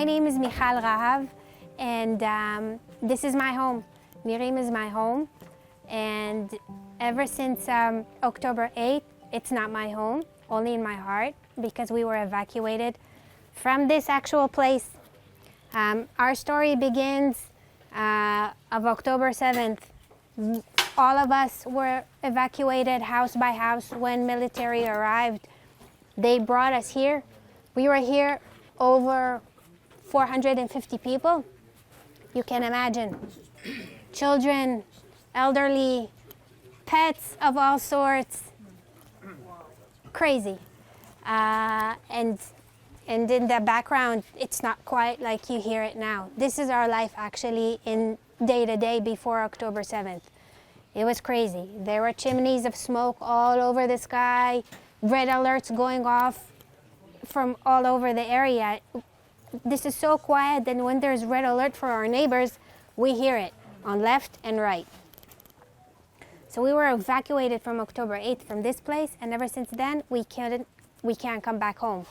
My name is Michal Rahav, and this is my home. Nirim is my home, and ever since October 8th, it's not my home, only in my heart, because we were evacuated from this actual place. Our story begins of October 7th. All of us were evacuated house by house when military arrived. They brought us here. We were here over 450 people. You can imagine. Children, elderly, pets of all sorts. Crazy. And in the background, it's not quite like you hear it now. This is our life actually in day-to-day before October 7th. It was crazy. There were chimneys of smoke all over the sky, red alerts going off from all over the area. This is so quiet that when there's red alert for our neighbors, we hear it on left and right. So we were evacuated from October 8th from this place, and ever since then, we can't come back home.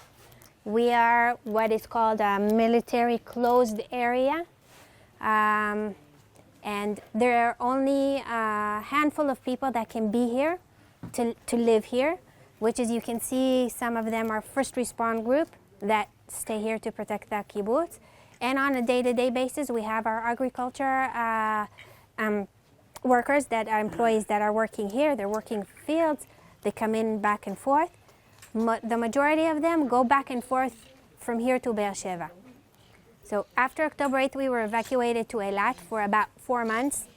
We are what is called a military closed area. And there are only a handful of people that can be here to live here, which is, you can see some of them are first response group that stay here to protect the kibbutz. And on a day-to-day basis, we have our agriculture workers, that are employees that are working here. They're working fields. They come in back and forth. The majority of them go back and forth from here to Beersheba. So after October 8th, we were evacuated to Eilat for about 4 months.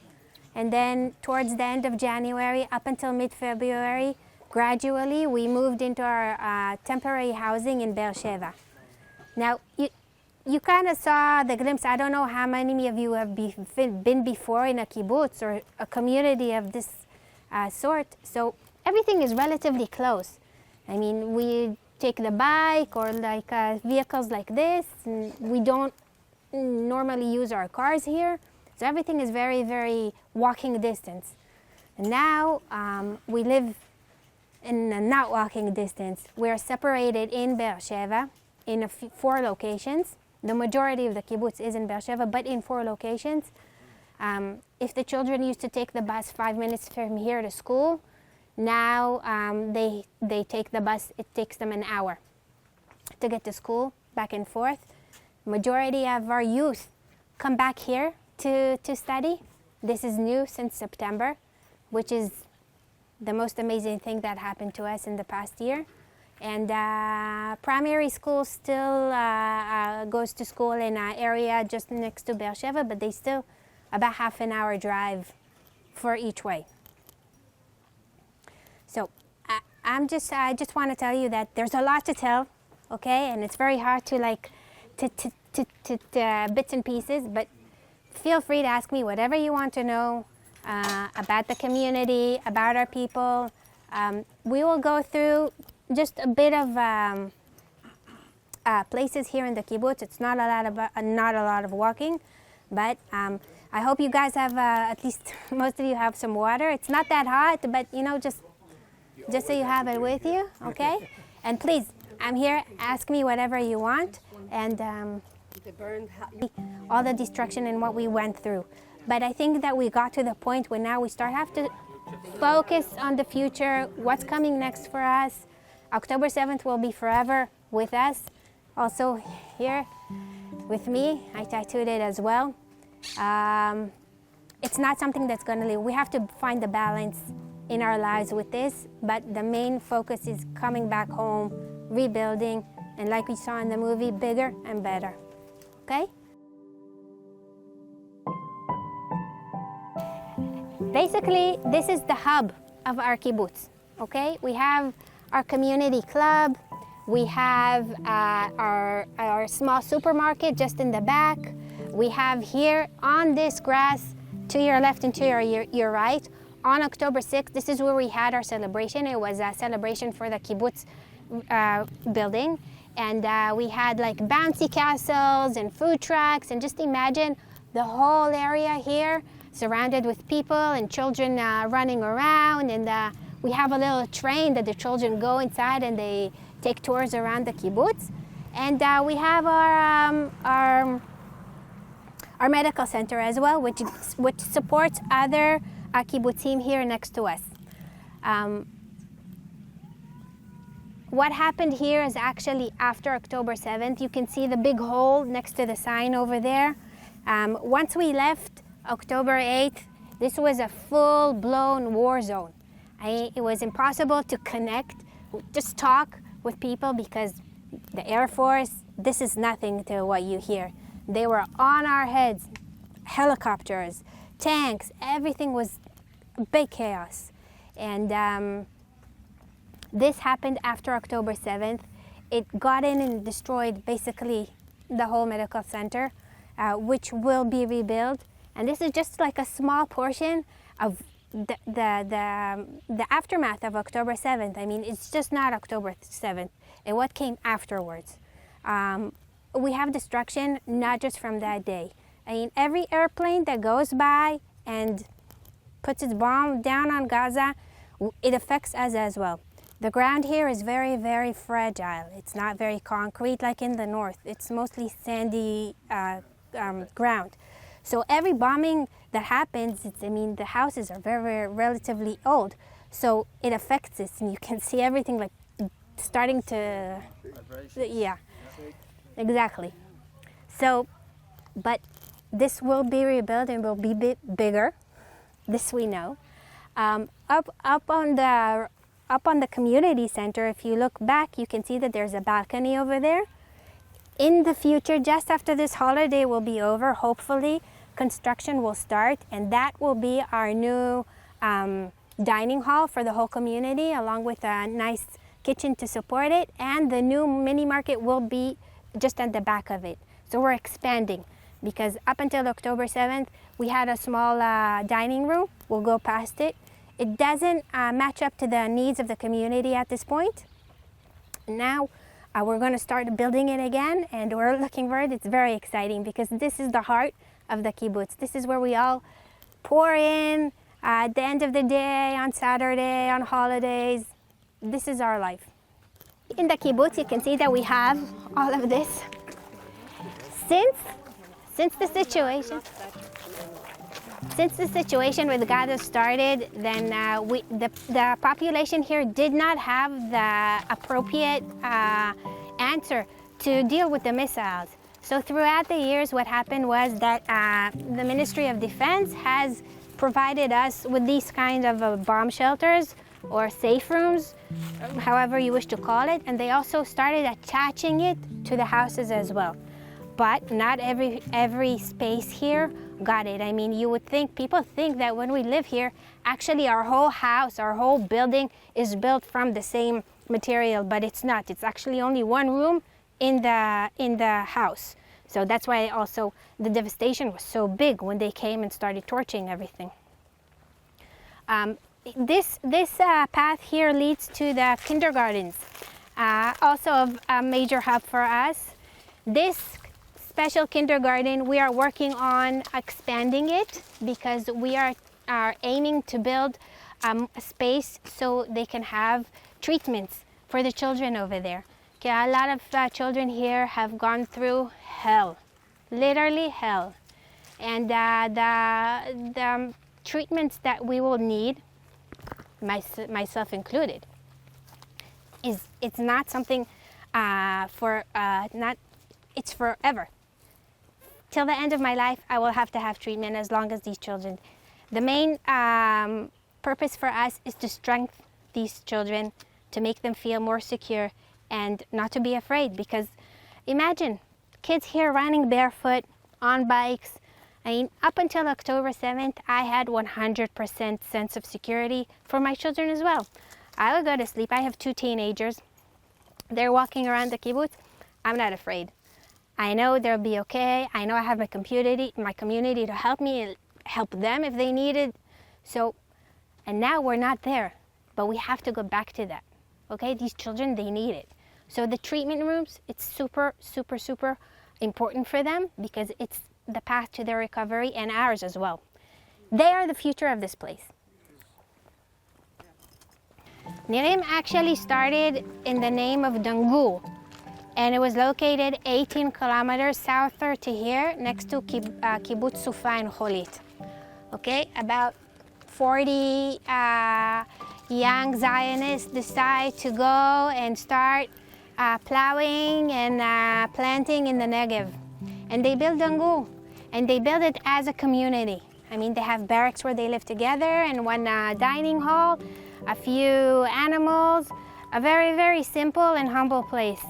And then towards the end of January, up until mid-February, gradually we moved into our temporary housing in Beersheba. Now, you kind of saw the glimpse. I don't know how many of you have been before in a kibbutz or a community of this sort. So everything is relatively close. I mean, we take the bike or like vehicles like this. And we don't normally use our cars here. So everything is very, very walking distance. And now we live in a not walking distance. We're separated in Beersheba in 4 locations. The majority of the kibbutz is in Beersheba, but in 4 locations. If the children used to take the bus 5 minutes from here to school, now they take the bus, it takes them an hour to get to school, back and forth. Majority of our youth come back here to study. This is new since September, which is the most amazing thing that happened to us in the past year. And primary school still goes to school in an area just next to Beersheba, but they still about half an hour drive for each way. So I just want to tell you that there's a lot to tell, okay? And it's very hard to bits and pieces, but feel free to ask me whatever you want to know about the community, about our people. We will go through just a bit of places here in the kibbutz. It's not a lot of walking, but I hope you guys have at least most of you have some water. It's not that hot, but you know, just so you have it with you, okay? And please, I'm here. Ask me whatever you want, and all the destruction and what we went through. But I think that we got to the point where now we have to focus on the future, what's coming next for us. October 7th will be forever with us. Also here with me, I tattooed it as well. It's not something that's going to leave. We have to find the balance in our lives with this, but the main focus is coming back home, rebuilding, and like we saw in the movie, bigger and better. Okay? Basically, this is the hub of our kibbutz. Okay? We have our community club. We have our small supermarket just in the back. We have here on this grass, to your left and to your right, on October 6th, this is where we had our celebration. It was a celebration for the kibbutz building. And we had like bouncy castles and food trucks, and just imagine the whole area here surrounded with people and children running around. And we have a little train that the children go inside and they take tours around the kibbutz. And we have our medical center as well, which supports other kibbutzim here next to us. What happened here is actually after October 7th. You can see the big hole next to the sign over there. Once we left October 8th, this was a full-blown war zone. It was impossible to connect, just talk with people, because the Air Force, this is nothing to what you hear. They were on our heads, helicopters, tanks, everything was big chaos. And this happened after October 7th. It got in and destroyed basically the whole medical center, which will be rebuilt. And this is just like a small portion of the aftermath of October 7th. I mean, it's just not October 7th and what came afterwards. We have destruction not just from that day. I mean, every airplane that goes by and puts its bomb down on Gaza, it affects us as well. The ground here is very, very fragile. It's not very concrete like in the north. It's mostly sandy ground. So every bombing that happens, the houses are very, very relatively old. So it affects us, and you can see everything like starting to, yeah, exactly. So, but this will be rebuilt and will be bigger. This we know. Up on the community center, if you look back, you can see that there's a balcony over there. In the future, just after this holiday will be over, hopefully, construction will start, and that will be our new dining hall for the whole community, along with a nice kitchen to support it, and the new mini market will be just at the back of it. So we're expanding, because up until October 7th, we had a small dining room. We'll go past it. It doesn't match up to the needs of the community at this point. Now we're going to start building it again, and we're looking for it. It's very exciting, because this is the heart of the kibbutz. This is where we all pour in at the end of the day, on Saturday, on holidays. This is our life. In the kibbutz, you can see that we have all of this. Since the situation with Gaza started, then the population here did not have the appropriate answer to deal with the missiles. So throughout the years, what happened was that the Ministry of Defense has provided us with these kind of bomb shelters or safe rooms, however you wish to call it, and they also started attaching it to the houses as well. But not every space here got it. I mean, people think that when we live here, actually our whole house, our whole building is built from the same material, but it's not. It's actually only one room in the house. So that's why also the devastation was so big when they came and started torching everything. This path here leads to the kindergartens, also a major hub for us. This special kindergarten, we are working on expanding it, because we are aiming to build a space so they can have treatments for the children over there. Okay, a lot of children here have gone through hell, literally hell. And the treatments that we will need, myself included, it's not something it's forever. Till the end of my life, I will have to have treatment as long as these children. The main purpose for us is to strengthen these children, to make them feel more secure and not to be afraid, because imagine kids here running barefoot on bikes. I mean, up until October 7th, I had 100% sense of security for my children as well. I would go to sleep. I have 2 teenagers. They're walking around the kibbutz. I'm not afraid. I know they'll be okay. I know I have my community to help me and help them if they need it. So, and now we're not there, but we have to go back to that. Okay, these children, they need it. So the treatment rooms, it's super, super, super important for them, because it's the path to their recovery and ours as well. They are the future of this place. Nirim actually started in the name of Dangu. And it was located 18 kilometers south to here, next to Kibbutz Nirim. Okay, about 40 young Zionists decide to go and start plowing and planting in the Negev. And they build Dangu, and they build it as a community. I mean, they have barracks where they live together and one dining hall, a few animals, a very, very simple and humble place.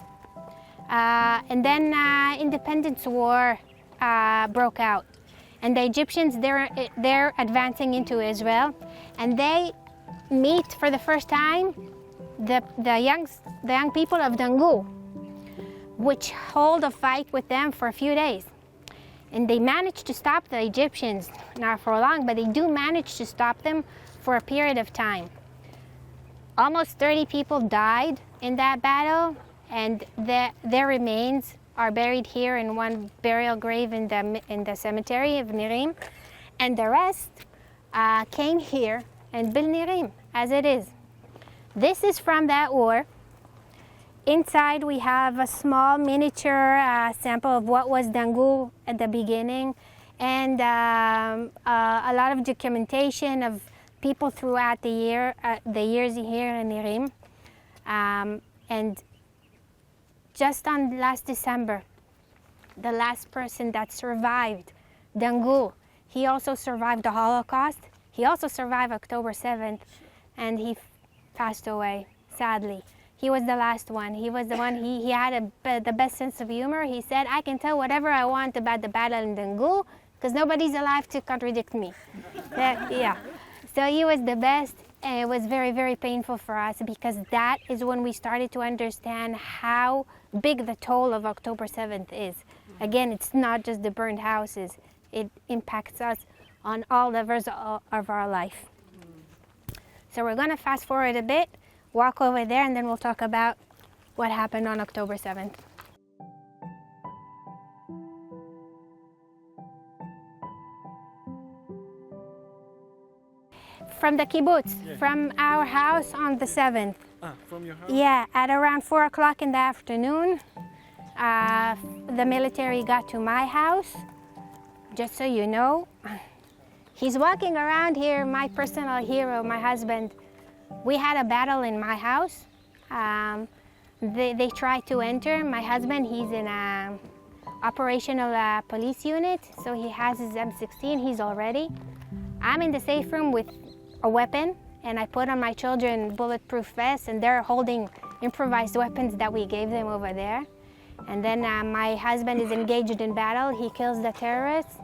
And then Independence War broke out. And the Egyptians, they're advancing into Israel, and they meet for the first time the young people of Dangu, which hold a fight with them for a few days. And they manage to stop the Egyptians, not for long, but they do manage to stop them for a period of time. Almost 30 people died in that battle, and their remains are buried here in one burial grave in the cemetery of Nirim, and the rest came here and built Nirim as it is. This is from that war. Inside we have a small miniature sample of what was Dangu at the beginning, and a lot of documentation of people throughout the years here in Nirim. And just on last December, the last person that survived Dangu, he also survived the Holocaust. He also survived October 7th, and he passed away, sadly. He was the last one. He was the one, he had the best sense of humor. He said, I can tell whatever I want about the battle in Dangu, because nobody's alive to contradict me. Yeah. So he was the best, and it was very, very painful for us, because that is when we started to understand how big the toll of October 7th is. Again, it's not just the burned houses. It impacts us on all levels of our life. So we're going to fast forward a bit, walk over there, and then we'll talk about what happened on October 7th. From the kibbutz, from our house on the 7th. From your house? Yeah, at around 4 o'clock in the afternoon, the military got to my house. Just so you know, he's walking around here, my personal hero, my husband. We had a battle in my house. They tried to enter. My husband, he's in an operational police unit, so he has his M16, he's all ready. I'm in the safe room with a weapon, and I put on my children bulletproof vests, and they're holding improvised weapons that we gave them over there. And then my husband is engaged in battle. He kills the terrorists.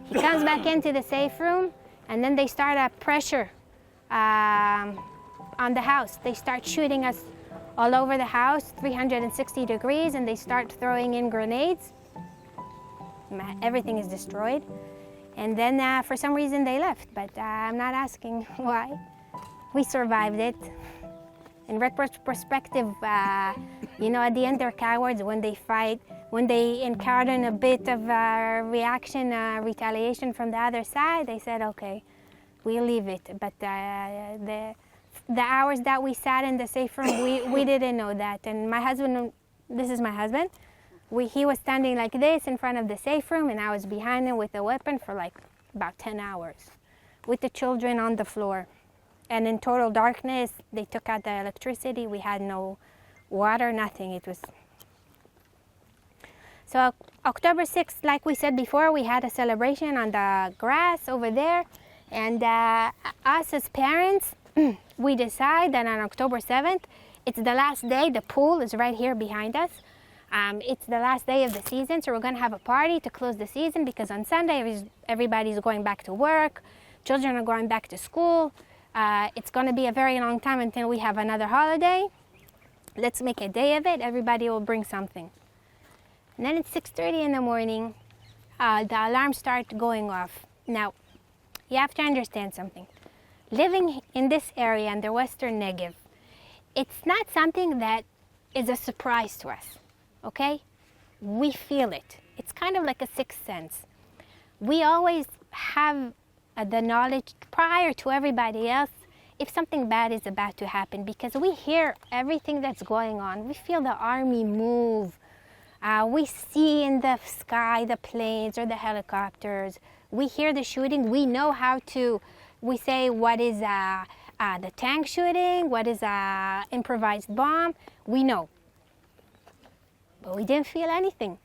He comes back into the safe room, and then they start a pressure on the house. They start shooting us all over the house, 360 degrees, and they start throwing in grenades. Everything is destroyed. And then for some reason they left, but I'm not asking why. We survived it. In retrospective, you know, at the end they're cowards when they fight. When they encounter a bit of reaction, retaliation from the other side, they said, okay, we'll leave it. But the hours that we sat in the safe room, we didn't know that. And my husband, this is my husband, he was standing like this in front of the safe room, and I was behind him with a weapon for like about 10 hours, with the children on the floor. And in total darkness, they took out the electricity. We had no water, nothing. It was... So October 6th, like we said before, we had a celebration on the grass over there. And us as parents, we decide that on October 7th, it's the last day. The pool is right here behind us. It's the last day of the season, so we're going to have a party to close the season, because on Sunday everybody's going back to work, children are going back to school. It's going to be a very long time until we have another holiday. Let's make a day of it. Everybody will bring something. And then at 6:30 in the morning, the alarms start going off. Now, you have to understand something. Living in this area, in the Western Negev, it's not something that is a surprise to us. Okay? We feel it. It's kind of like a sixth sense. We always have the knowledge prior to everybody else if something bad is about to happen, because we hear everything that's going on. We feel the army move. We see in the sky the planes or the helicopters. We hear the shooting. We know how to, we say what is the tank shooting, what is an improvised bomb. We know. But we didn't feel anything.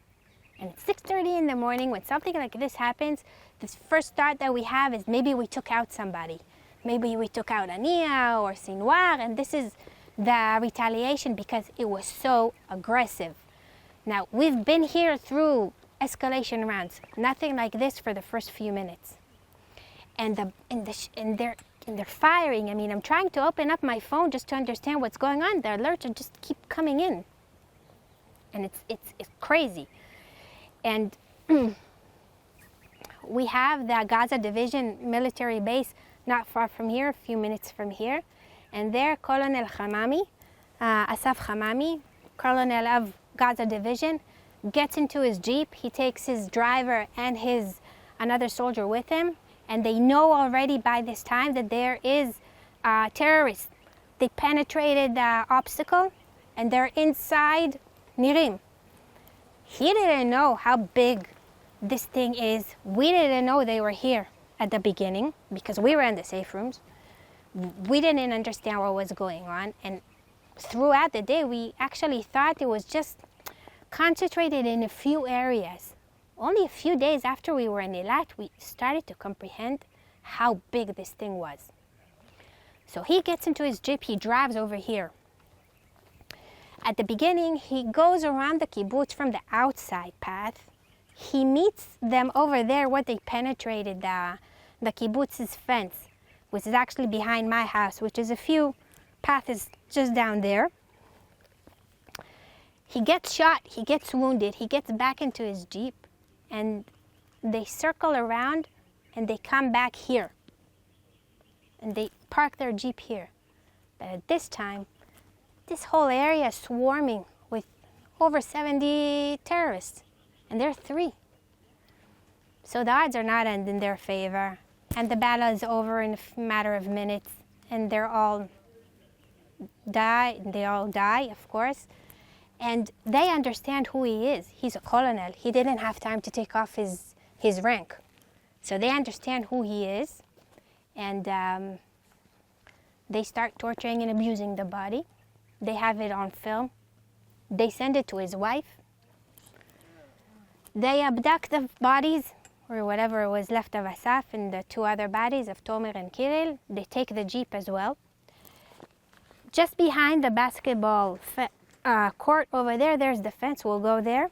And at 6:30 in the morning, when something like this happens, the first thought that we have is maybe we took out somebody. Maybe we took out Ania or Sinwar, and this is the retaliation because it was so aggressive. Now, we've been here through escalation rounds, nothing like this for the first few minutes. And they're firing. I mean, I'm trying to open up my phone just to understand what's going on. The alerts are just keep coming in. And it's crazy. And we have the Gaza Division military base not far from here, a few minutes from here. And there, Colonel Hamami, Asaf Hamami, Colonel of Gaza Division, gets into his Jeep. He takes his driver and another soldier with him. And they know already by this time that there is terrorists. They penetrated the obstacle and they're inside Nirim. He didn't know how big this thing is. We didn't know they were here at the beginning because we were in the safe rooms. We didn't understand what was going on. And throughout the day, we actually thought it was just concentrated in a few areas. Only a few days after we were in Eilat, we started to comprehend how big this thing was. So he gets into his Jeep, he drives over here. At the beginning, he goes around the kibbutz from the outside path. He meets them over there where they penetrated the kibbutz's fence, which is actually behind my house, which is a few paths just down there. He gets shot, he gets wounded, he gets back into his Jeep, and they circle around and they come back here. And they park their Jeep here. But at this time, this whole area is swarming with over 70 terrorists, and there are 3. So the odds are not in their favor, and the battle is over in a matter of minutes, and they all die, of course, and they understand who he is. He's a colonel. He didn't have time to take off his rank. So they understand who he is, and they start torturing and abusing the body. They have it on film. They send it to his wife. They abduct the bodies, or whatever was left of Asaf, and the 2 other bodies of Tomer and Kirill. They take the Jeep as well. Just behind the basketball court over there, there's the fence. We'll go there.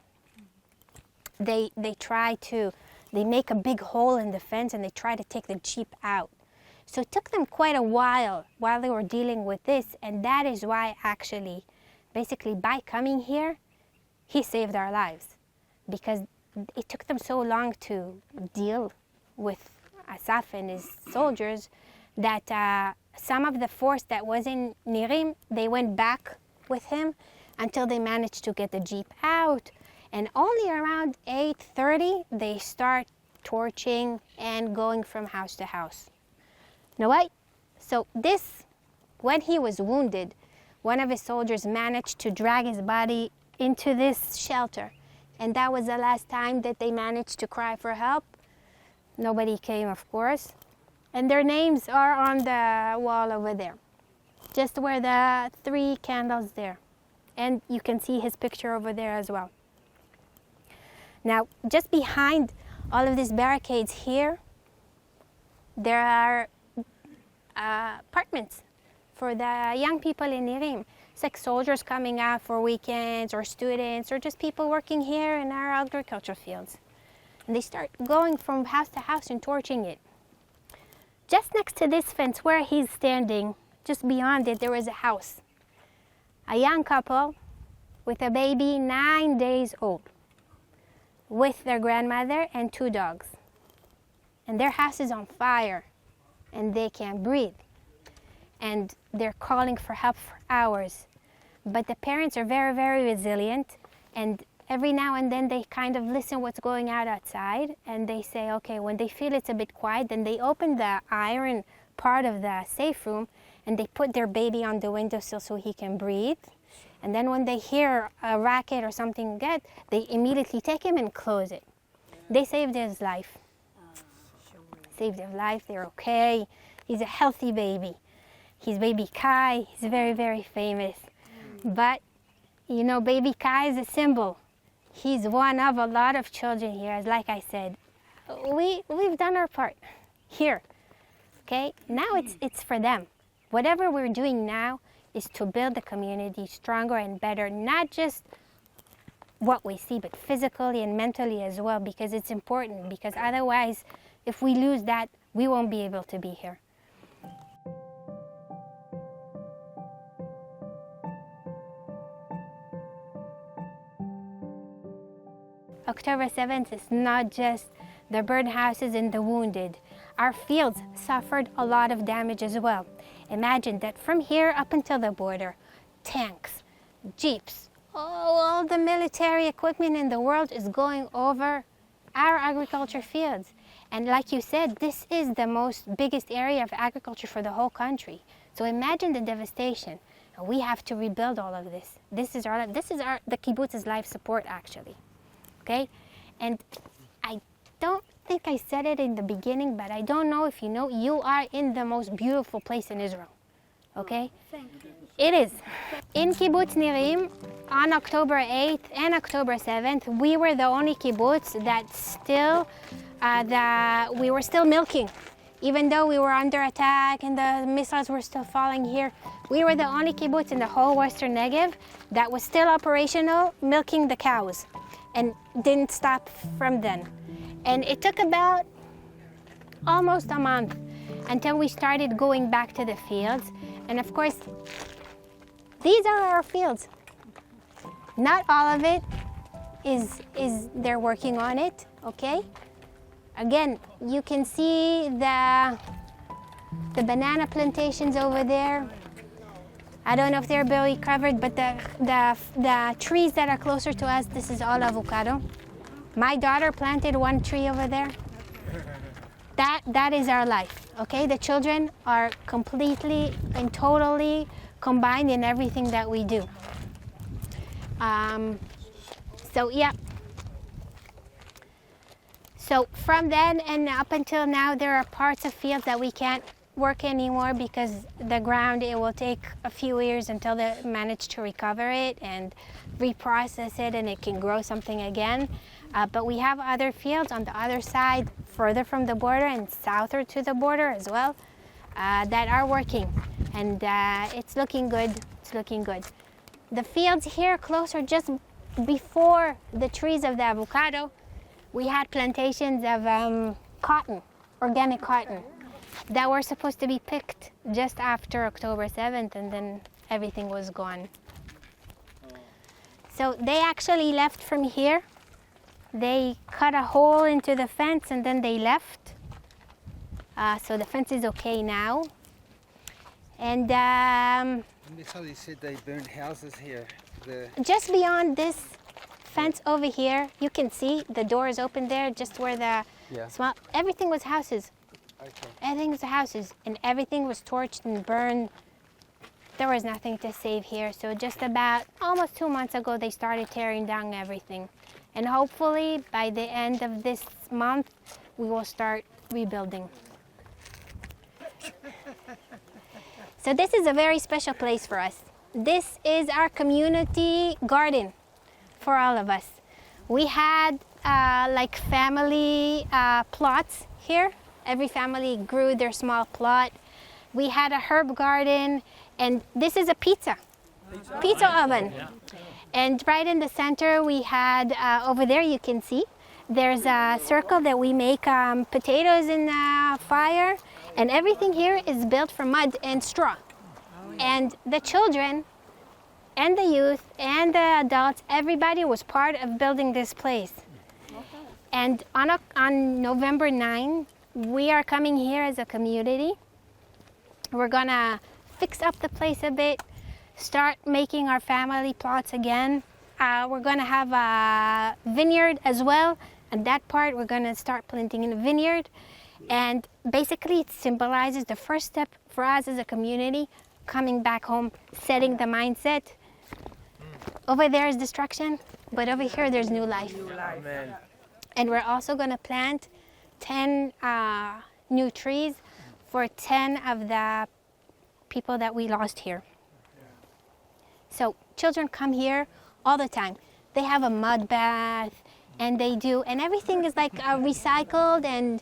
They make a big hole in the fence, and they try to take the Jeep out. So it took them quite a while they were dealing with this, and that is why actually, basically by coming here, he saved our lives. Because it took them so long to deal with Asaf and his soldiers that some of the force that was in Nirim, they went back with him until they managed to get the Jeep out. And only around 8:30, they start torching and going from house to house. Know what? So when he was wounded, one of his soldiers managed to drag his body into this shelter. And that was the last time that they managed to cry for help. Nobody came, of course. And their names are on the wall over there, just where the 3 candles there. And you can see his picture over there as well. Now, just behind all of these barricades here, there are apartments for the young people in Nirim. It's like soldiers coming out for weekends, or students, or just people working here in our agriculture fields. And they start going from house to house and torching it. Just next to this fence where he's standing, just beyond it, there was a house. A young couple with a baby 9 days old, with their grandmother and 2 dogs. And their house is on fire, and they can't breathe. And they're calling for help for hours. But the parents are very, very resilient, and every now and then they kind of listen what's going on outside, and they say, okay, when they feel it's a bit quiet, then they open the iron part of the safe room, and they put their baby on the windowsill so he can breathe. And then when they hear a racket or something they immediately take him and close it. They saved his life. Saved his life, they're okay. He's a healthy baby. He's baby Kai, he's very, very famous. But, you know, baby Kai is a symbol. He's one of a lot of children here, as like I said. We've done our part here, okay? Now it's for them. Whatever we're doing now is to build the community stronger and better, not just what we see, but physically and mentally as well, because it's important, because otherwise, if we lose that, we won't be able to be here. October 7th is not just the burnt houses and the wounded. Our fields suffered a lot of damage as well. Imagine that from here up until the border, tanks, jeeps, all the military equipment in the world is going over our agriculture fields. And like you said, this is the biggest area of agriculture for the whole country. So imagine the devastation. And we have to rebuild all of this. This is the kibbutz's life support, actually. Okay? And I don't think I said it in the beginning, but I don't know if you know, you are in the most beautiful place in Israel. Okay? Thank you. It is. In Kibbutz Nirim, on October 8th and October 7th, we were the only kibbutz that we were still milking. Even though we were under attack and the missiles were still falling here, we were the only kibbutz in the whole western Negev that was still operational, milking the cows, and didn't stop from then. And it took about almost a month until we started going back to the fields. And of course, these are our fields. Not all of it is they're working on it, okay? Again, you can see the banana plantations over there. I don't know if they're barely covered, but the trees that are closer to us, this is all avocado. My daughter planted one tree over there. That is our life, okay? The children are completely and totally combined in everything that we do. So yeah. So from then and up until now, there are parts of fields that we can't work anymore because the ground, it will take a few years until they manage to recover it and reprocess it and it can grow something again. But we have other fields on the other side, further from the border and souther to the border as well, that are working. And it's looking good, it's looking good. The fields here closer, just before the trees of the avocado, we had plantations of cotton, organic cotton, that were supposed to be picked just after October 7th, and then everything was gone. So they actually left from here. They cut a hole into the fence and then they left. So the fence is okay now. And Michal, you said they burned houses here. Just beyond this fence over here, you can see the door is open there, just where the everything was houses. Okay. Everything was houses, and everything was torched and burned. There was nothing to save here. So just about almost 2 months ago, they started tearing down everything. And hopefully by the end of this month, we will start rebuilding. So this is a very special place for us. This is our community garden for all of us. We had like family plots here. Every family grew their small plot. We had a herb garden, and this is a pizza oven. Yeah. And right in the center, we had, over there you can see, there's a circle that we make potatoes in the fire, and everything here is built from mud and straw. And the children and the youth and the adults, everybody was part of building this place. And on November 9, we are coming here as a community. We're gonna fix up the place a bit, start making our family plots again. We're gonna have a vineyard as well, and that part we're gonna start planting in a vineyard. And basically it symbolizes the first step for us as a community, coming back home, setting the mindset Over there is destruction, but over here there's new life. Amen. And we're also going to plant 10 new trees for 10 of the people that we lost here. So children come here all the time. They have a mud bath, and everything is like recycled, and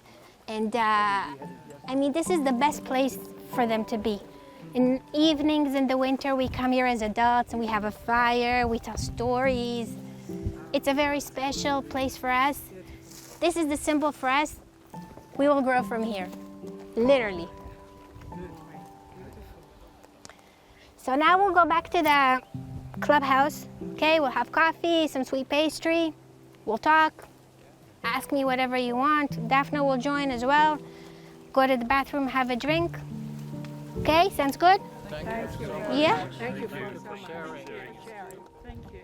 I mean, this is the best place for them to be. In evenings in the winter, we come here as adults and we have a fire, we tell stories. It's a very special place for us. This is the symbol for us. We will grow from here, literally. So now we'll go back to the clubhouse. Okay, we'll have coffee, some sweet pastry. We'll talk. Ask me whatever you want. Daphne will join as well. Go to the bathroom, have a drink. Okay, sounds good? Thank you. Yeah? Thank you for sharing. Thank you.